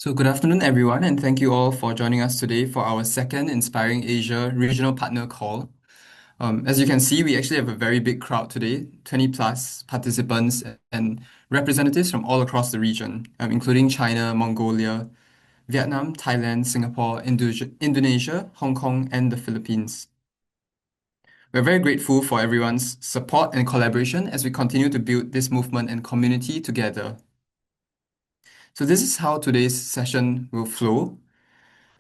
So, good afternoon, everyone, and thank you all for joining us today for our second Inspiring Asia Regional Partner Call. As you can see, we actually have a very big crowd today, 20 plus participants and representatives from all across the region, including China, Mongolia, Vietnam, Thailand, Singapore, Indonesia, Hong Kong, and the Philippines. We're very grateful for everyone's support and collaboration as we continue to build this movement and community together. So, this is how today's session will flow.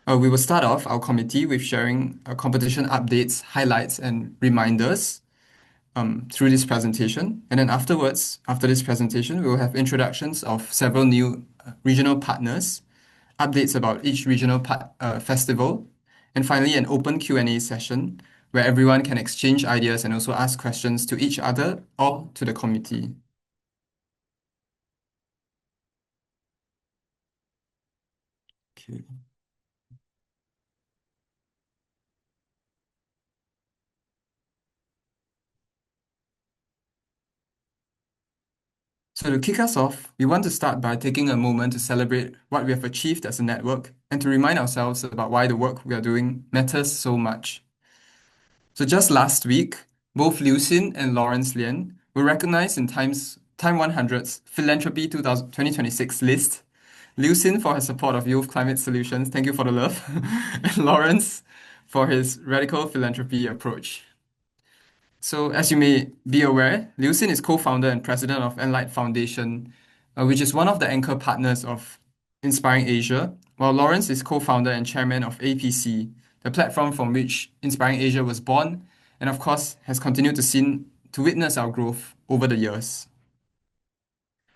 We will start off our committee with sharing competition updates, highlights, and reminders through this presentation. And then afterwards, after this presentation, we will have introductions of several new regional partners, updates about each regional festival, and finally an open Q&A session where everyone can exchange ideas and also ask questions to each other or to the committee. Okay. So to kick us off, we want to start by taking a moment to celebrate what we have achieved as a network and to remind ourselves about why the work we are doing matters so much. So just last week, both Liu Xin and Lawrence Lian were recognized in Time 100's Philanthropy 2026 list. Liu Xin for his support of youth climate solutions, thank you for the love, and Lawrence for his radical philanthropy approach. So, as you may be aware, Liu Xin is co-founder and president of Enlight Foundation, which is one of the anchor partners of Inspiring Asia, while Lawrence is co-founder and chairman of APC, the platform from which Inspiring Asia was born, and of course has continued to witness our growth over the years.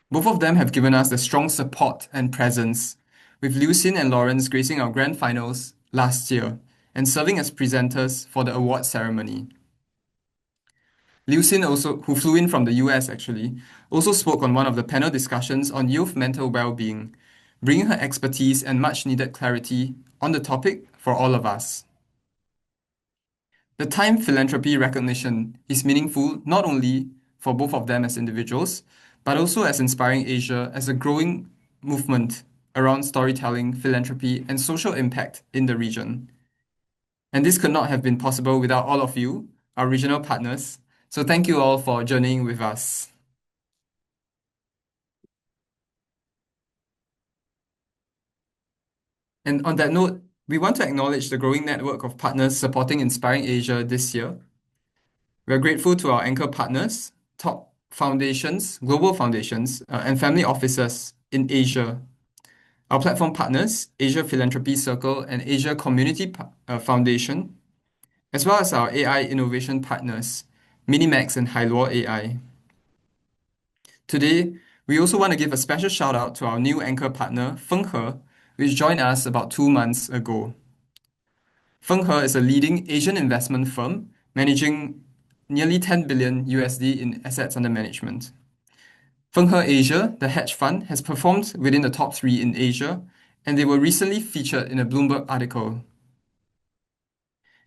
Both of them have given us the strong support and presence, with Liu Xin and Lawrence gracing our grand finals last year and serving as presenters for the award ceremony. Liu Xin also, who flew in from the US actually, also spoke on one of the panel discussions on youth mental well-being, bringing her expertise and much needed clarity on the topic for all of us. The Time Philanthropy recognition is meaningful not only for both of them as individuals, but also as Inspiring Asia as a growing movement around storytelling, philanthropy, and social impact in the region. And this could not have been possible without all of you, our regional partners. So thank you all for journeying with us. And on that note, we want to acknowledge the growing network of partners supporting Inspiring Asia this year. We are grateful to our anchor partners, top foundations, global foundations, and family offices in Asia. Our platform partners, Asia Philanthropy Circle and Asia Community Foundation, as well as our AI innovation partners, Minimax and Hailuo AI. Today, we also want to give a special shout out to our new anchor partner, Fenghe, which joined us about 2 months ago. Fenghe is a leading Asian investment firm managing nearly 10 billion USD in assets under management. Fenghe Asia, the hedge fund, has performed within the top 3 in Asia, and they were recently featured in a Bloomberg article.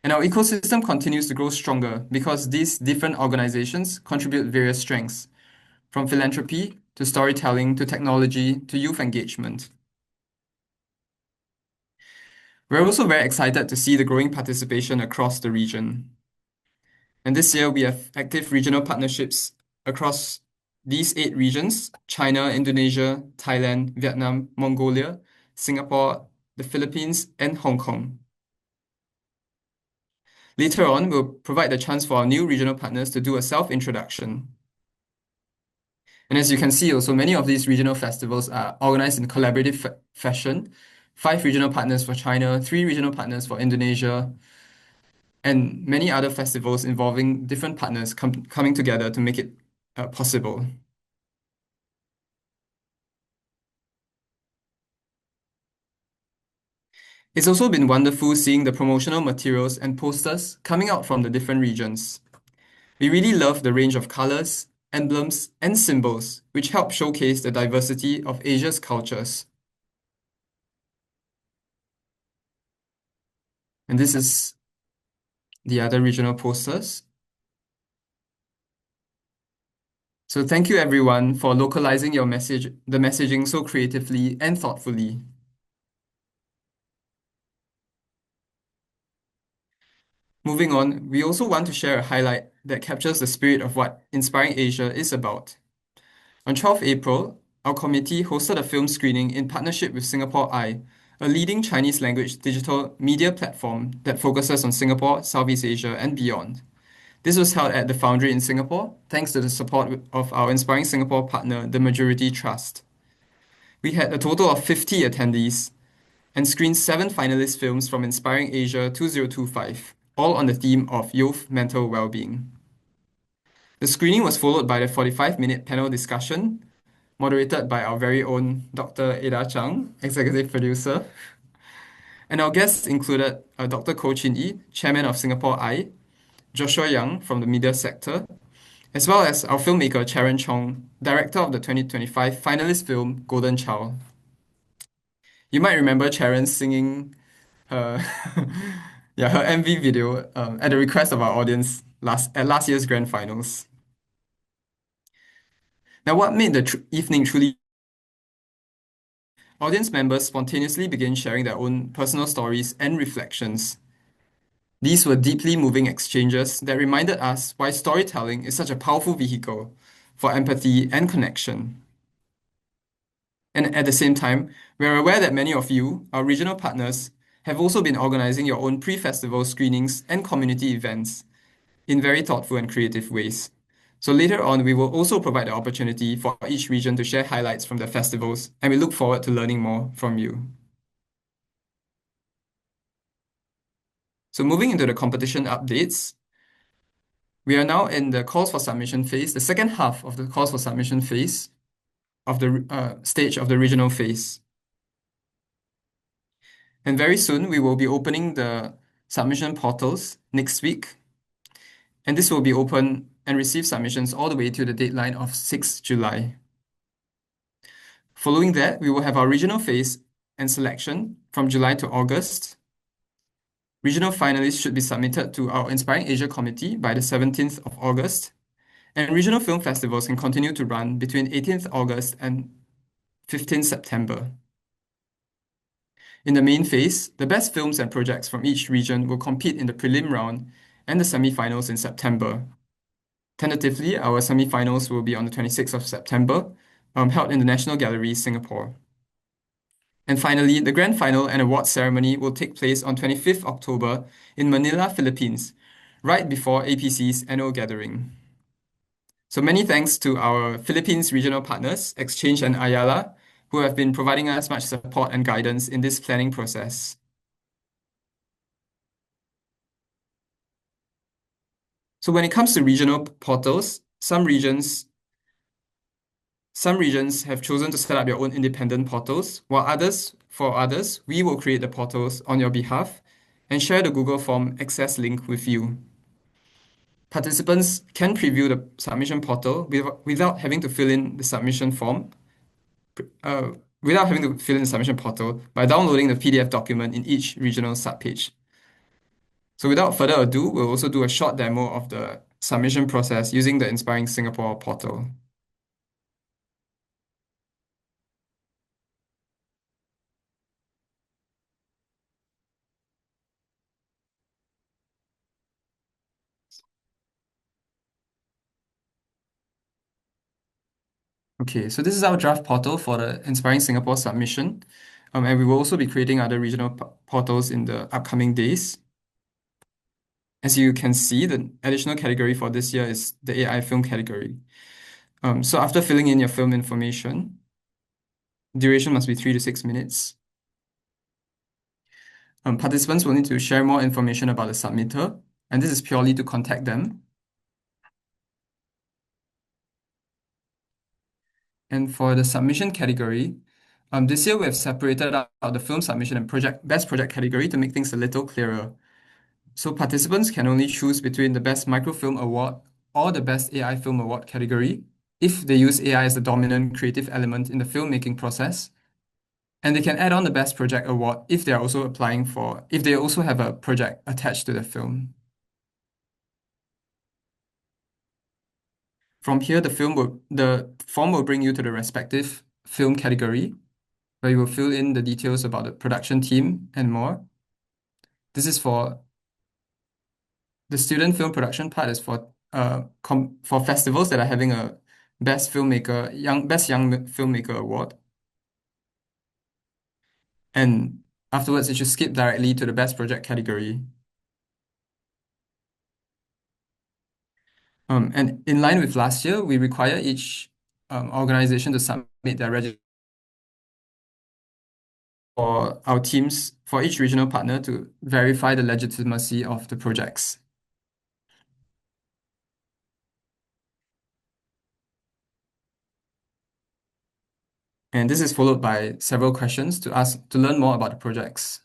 And our ecosystem continues to grow stronger because these different organizations contribute various strengths, from philanthropy to storytelling to technology to youth engagement. We're also very excited to see the growing participation across the region. And this year, we have active regional partnerships across these 8 regions: China, Indonesia, Thailand, Vietnam, Mongolia, Singapore, the Philippines, and Hong Kong. Later on, we'll provide the chance for our new regional partners to do a self-introduction. And as you can see, also many of these regional festivals are organized in collaborative fashion. 5 regional partners for China, 3 regional partners for Indonesia, and many other festivals involving different partners coming together to make it possible. It's also been wonderful seeing the promotional materials and posters coming out from the different regions. We really love the range of colors, emblems, and symbols which help showcase the diversity of Asia's cultures. And this is the other regional posters. So thank you everyone for localizing the messaging so creatively and thoughtfully. Moving on, we also want to share a highlight that captures the spirit of what Inspiring Asia is about. On 12 April, our committee hosted a film screening in partnership with Singapore Eye, a leading Chinese language digital media platform that focuses on Singapore, Southeast Asia, and beyond. This was held at the Foundry in Singapore, thanks to the support of our Inspiring Singapore partner, the Majority Trust. We had a total of 50 attendees and screened 7 finalist films from Inspiring Asia 2025, all on the theme of youth mental well-being. The screening was followed by a 45-minute panel discussion moderated by our very own Dr. Ada Chang, executive producer. And our guests included Dr. Koh Chin Yee, chairman of Singapore Eye, Joshua Young from the media sector, as well as our filmmaker Charon Chong, director of the 2025 finalist film Golden Child. You might remember Charon singing her, yeah, her MV video at the request of our audience at last year's grand finals. Now, what made the evening truly audience members spontaneously began sharing their own personal stories and reflections. These were deeply moving exchanges that reminded us why storytelling is such a powerful vehicle for empathy and connection. And at the same time, we are aware that many of you, our regional partners, have also been organizing your own pre-festival screenings and community events in very thoughtful and creative ways. So later on, we will also provide the opportunity for each region to share highlights from their festivals, and we look forward to learning more from you. So moving into the competition updates, we are now in the calls for submission phase, the second half of the calls for submission phase of the stage of the regional phase. And very soon, we will be opening the submission portals next week. And this will be open and receive submissions all the way to the deadline of 6 July. Following that, we will have our regional phase and selection from July to August. Regional finalists should be submitted to our Inspiring Asia Committee by the 17th of August. And regional film festivals can continue to run between 18th August and 15th September. In the main phase, the best films and projects from each region will compete in the prelim round and the semi-finals in September. Tentatively, our semi-finals will be on the 26th of September, held in the National Gallery, Singapore. And finally, the grand final and award ceremony will take place on 25th October in Manila, Philippines, right before APC's annual gathering. So many thanks to our Philippines regional partners, Exchange and Ayala, who have been providing us much support and guidance in this planning process. So when it comes to regional portals, some regions have chosen to set up their own independent portals, while for others, we will create the portals on your behalf and share the Google Form access link with you. Participants can preview the submission portal without having to fill in the submission form, without having to fill in the submission portal by downloading the PDF document in each regional subpage. So without further ado, we'll also do a short demo of the submission process using the Inspiring Singapore portal. Okay, so this is our draft portal for the Inspiring Singapore submission. And we will also be creating other regional portals in the upcoming days. As you can see, the additional category for this year is the AI film category. So after filling in your film information, duration must be 3 to 6 minutes. Participants will need to share more information about the submitter, and this is purely to contact them. And for the submission category, this year we have separated out the film submission and best project category to make things a little clearer. So participants can only choose between the Best Microfilm Award or the Best AI Film Award category if they use AI as the dominant creative element in the filmmaking process. And they can add on the Best Project Award if they also have a project attached to the film. From here, the form will bring you to the respective film category, where you will fill in the details about the production team and more. This is for the student film production part is for festivals that are having a Best Young Filmmaker award, and afterwards it should skip directly to the Best Project category. And in line with last year, we require each organization to submit their register for our teams for each regional partner to verify the legitimacy of the projects. And this is followed by several questions to ask to learn more about the projects.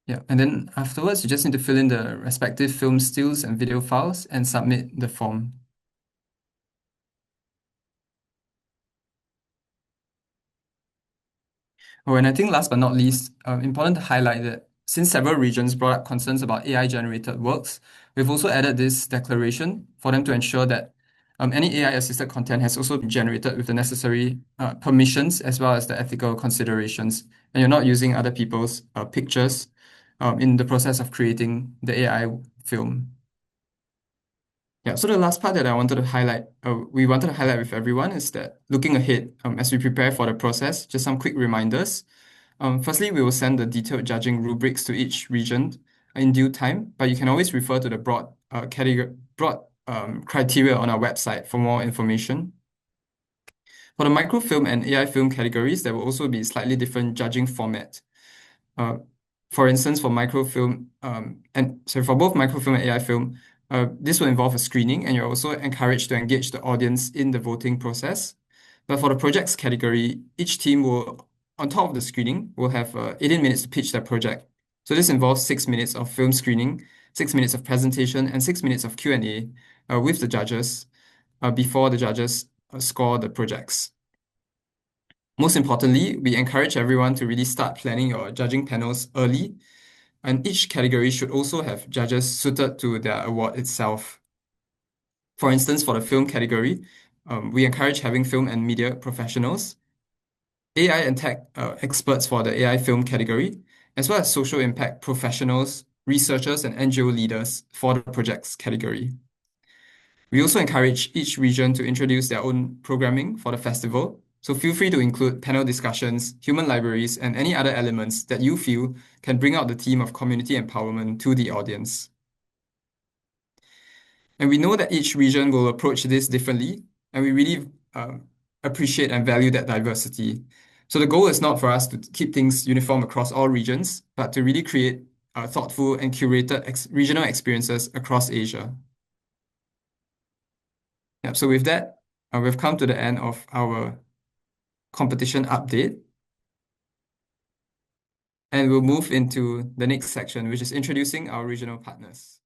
Yeah, and then afterwards, you just need to fill in the respective film stills and video files and submit the form. Oh, and I think last but not least, important to highlight that since several regions brought up concerns about AI-generated works, we've also added this declaration for them to ensure that any AI-assisted content has also been generated with the necessary permissions as well as the ethical considerations, and you're not using other people's pictures in the process of creating the AI film. Yeah, so the last part that we wanted to highlight with everyone is that looking ahead, as we prepare for the process, just some quick reminders. Firstly, we will send the detailed judging rubrics to each region in due time, but you can always refer to the broad criteria on our website for more information. For the microfilm and AI film categories, there will also be slightly different judging format. Uh, for instance, for both microfilm and AI film, this will involve a screening, and you're also encouraged to engage the audience in the voting process. But for the projects category, each team will, on top of the screening, will have 18 minutes to pitch their project. So this involves 6 minutes of film screening, 6 minutes of presentation, and 6 minutes of Q&A with the judges before the judges score the projects. Most importantly, we encourage everyone to really start planning your judging panels early, and each category should also have judges suited to their award itself. For instance, for the film category, we encourage having film and media professionals, AI and tech experts for the AI film category, as well as social impact professionals, researchers, and NGO leaders for the projects category. We also encourage each region to introduce their own programming for the festival, so feel free to include panel discussions, human libraries, and any other elements that you feel can bring out the theme of community empowerment to the audience. And we know that each region will approach this differently, and we really appreciate and value that diversity. So the goal is not for us to keep things uniform across all regions, but to really create thoughtful and curated regional experiences across Asia. Yeah, so with that, we've come to the end of our competition update. And we'll move into the next section, which is introducing our regional partners.